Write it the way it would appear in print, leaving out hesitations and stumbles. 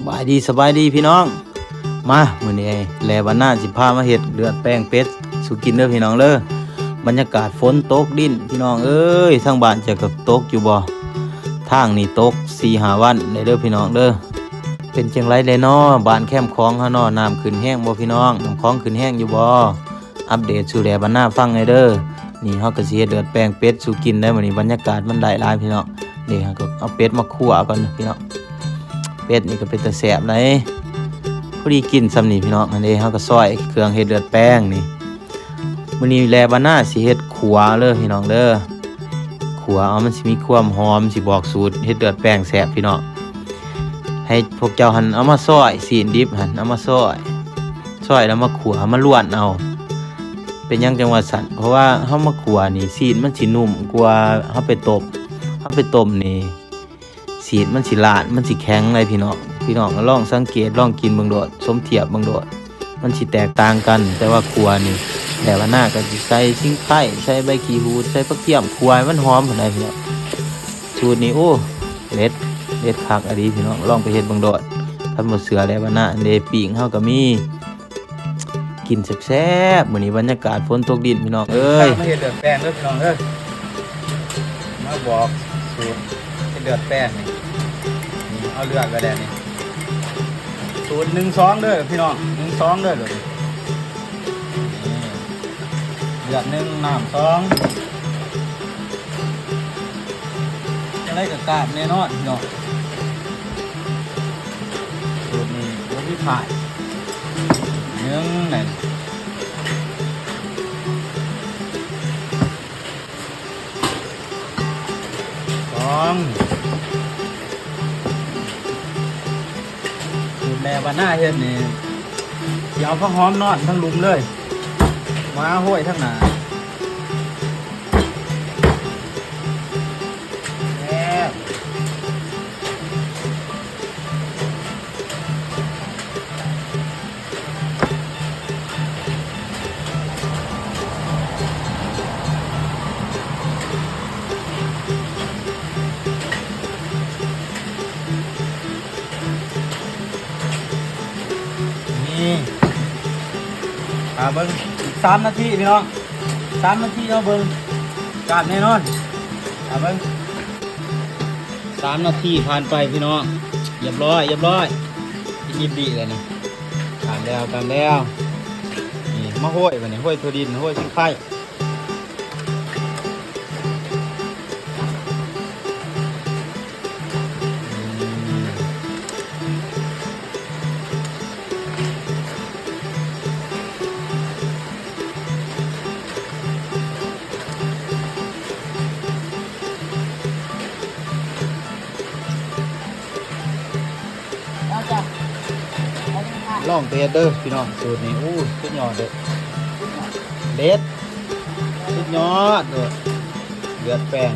สบายดีพี่น้องมามื้อนี้แลวันหน้าสิพามาเฮ็ดเดือดแป้งเป็ดสู่กินเด้อพี่น้องเด้อบรรยากาศฝนตกดินพี่น้องเอ้ยทางบ้านจะก็ตกอยู่บ่ทางนี่ตก 4-5 วันได้เด้อพี่น้องเด้อเป็นจังไรเลยน้อบ้านแคมป์คลองเฮาน้อน้ำขึ้นแห้งบ่พี่น้องน้ำคลองขึ้นแห้งอยู่บ่อัปเดตสู่แลวันหน้าฟังให้เด้อนี่เฮาก็สิเฮ็ดเดือดแป้งเป็ดสู่กินได้มื้อนี้บรรยากาศมันได้หลายพี่น้องนี่เฮาก็เอาเป็ดมาคั่วก่อนพี่น้องเป็ดนี่ก็เป็นตาแซ่บเลยพอดีกินซ้ำนี่พี่น้องอันนี้เฮาก็ซอยเครื่องเฮ็ดเดือดแป้งนี่มื้อนี้แลบาน่าสิเฮ็ดขัวเด้อพี่น้องเด้อขัวเอามันสิมีความหอมสิบอกสูตรเฮ็ดเดือดแป้งแซ่บพี่น้องให้พวกเจ้าหั่นเอามาซอยซีนดิบหั่นเอามาซอยแล้วมาขัวมาล้วนเอาเป็นหยังจังว่าสั่นเพราะว่าเฮามาขัวนี่ซีนมันสินุ่มกว่าเฮาไปต้มนี่ซีนมันสิลาดมันสิแข็งเลยพี่น้องก็ลองสังเกตลองกินเบิ่งโดดสมเทียบเบิ่งโดดมันสิแตกต่างกันแต่ว่าครัวนี่แต่ว่าหน้าก็สิใส่ชิงไข่ใส่ใบขี้หูดใส่ผักเทียมครัวให้มันหอมปานใดพี่น้องสูตรนี้โอ้เด็ดคักอะดีพี่น้องลองไปเฮ็ดเบิ่งโดดทำบ่เสือแล้วว่าน่ะเดปิ้งเฮาก็มีกินแซ่บๆมื้อนี้บรรยากาศฝนตกดินพี่น้องเอ้ยมาเฮ็ดเดือดแป้งเด้อพี่น้องเด้อมาบอกสูตรเฮ็ดเดือดแป้งนี่เอาเลือกก็ได้นี่สูตร1-2เด้อพี่น้อง1-2เด้อเดี๋ยวเดือด1น้ำ2จะได้กับกาบแน่นอนพี่น้องสูตรนี้บ่มีผ่าน1นั่น2แม่บ้านหน้าเฮ็ดนี่สิเอาผักหอมนอนทั้งลุมเลยมาห้อยทั้งหน้าแซ่บเบิ้ง3 นาทีพี่น้อง3 นาทีเอาเบิ้งกาดแน่นอนเบิ้ง3 นาทีผ่านไปพี่น้องเรียบร้อยยิบดีเลยนี่กาดแล้วนี่มาห้อยไปนี่ห้อยถั่วดินห้อยชิงไข่ลองเตะเด้อพี่น้องสูตรนี้อู้สุดยอดเลยเด็ดสุดยอดเลยเดือดแป้ง